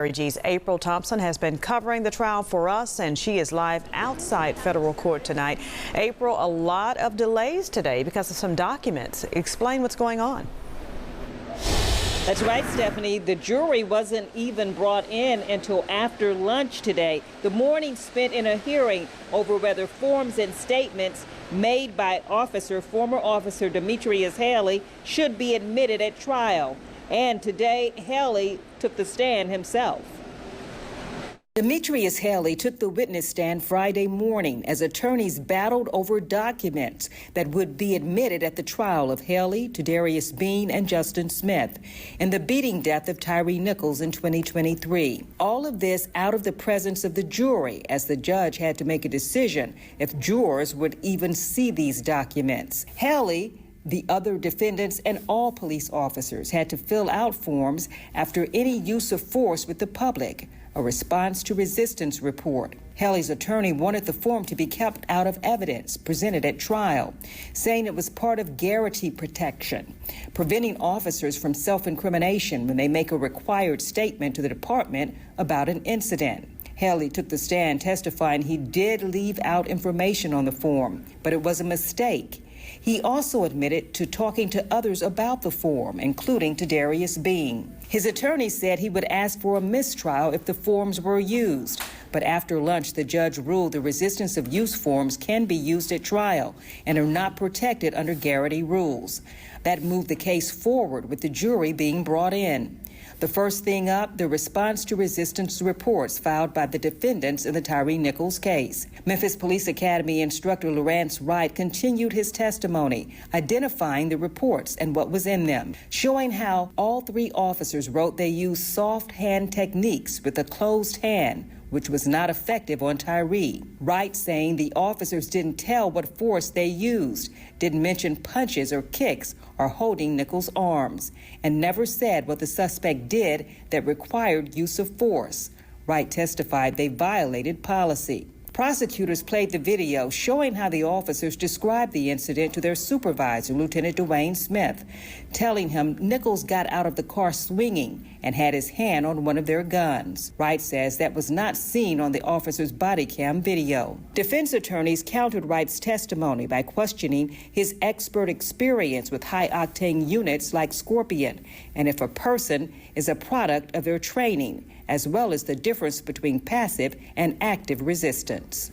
WORG's April Thompson has been covering the trial for us, and she is live outside federal court tonight. April, a lot of delays today because of some documents. Explain what's going on. That's right, Stephanie. The jury wasn't even brought in until after lunch today. The morning spent in a hearing over whether forms and statements made by former officer Demetrius Haley should be admitted at trial. And today, Haley took the stand himself. Demetrius Haley took the witness stand Friday morning as attorneys battled over documents that would be admitted at the trial of Haley, Tadarius Bean, and Justin Smith in the beating death of Tyre Nichols in 2023. All of this out of the presence of the jury, as the judge had to make a decision if jurors would even see these documents. Haley, the other defendants, and all police officers had to fill out forms after any use of force with the public, a response to resistance report. Haley's attorney wanted the form to be kept out of evidence presented at trial, saying it was part of garrity protection, preventing officers from self-incrimination when they make a required statement to the department about an incident. Haley took the stand testifying he did leave out information on the form, but it was a mistake. He also admitted to talking to others about the form, including Tadarius Bean. His attorney said he would ask for a mistrial if the forms were used. But after lunch, the judge ruled the resistance of use forms can be used at trial and are not protected under garrity rules. That moved the case forward with the jury being brought in. The first thing up, the response to resistance reports filed by the defendants in the Tyre Nichols case. Memphis Police Academy instructor Lawrence Wright continued his testimony, identifying the reports and what was in them, showing how all three officers wrote they used soft hand techniques with a closed hand, which was not effective on Tyre. Wright saying the officers didn't tell what force they used, didn't mention punches or kicks or holding Nichols' arms, and never said what the suspect did that required use of force. Wright testified they violated policy. Prosecutors played the video showing how the officers described the incident to their supervisor, Lieutenant Dwayne Smith, telling him Nichols got out of the car swinging and had his hand on one of their guns. Wright says that was not seen on the officer's body cam video. Defense attorneys countered Wright's testimony by questioning his expert experience with high-octane units like Scorpion, and if a person is a product of their training, as well as the difference between passive and active resistance.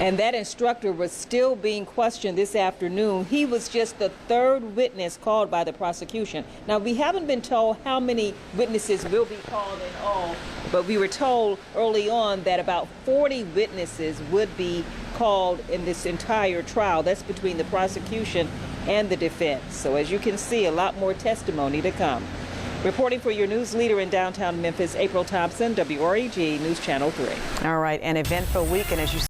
And that instructor was still being questioned this afternoon. He was just the third witness called by the prosecution. Now, we haven't been told how many witnesses will be called in all, but we were told early on that about 40 witnesses would be called in this entire trial. That's between the prosecution and the defense. So as you can see, a lot more testimony to come. Reporting for your news leader in downtown Memphis, April Thompson, WORG News Channel 3. All right, an eventful weekend as you